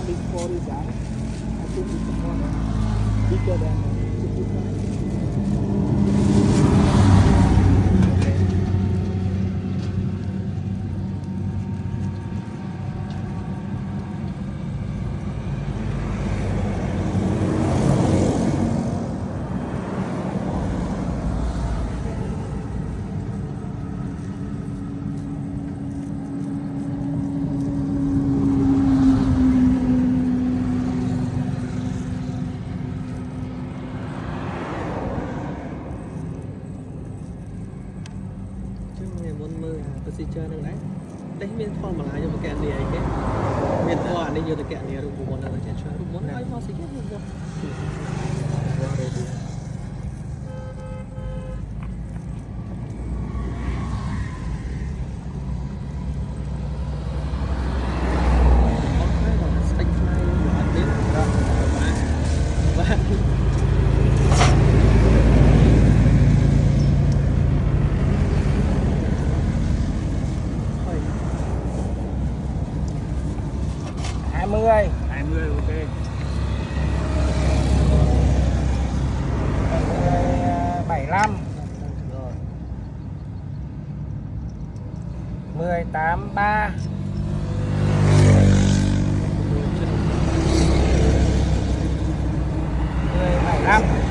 before you die, I think it's more bigger than si chơi năng đấy đấy miền phong mà lại cho một cái này cái miền toàn đi vô được cái này rồi cũng muốn là chơi chơi cũng muốn ai phong xí hết luôn rồi 20 ok 75 183 75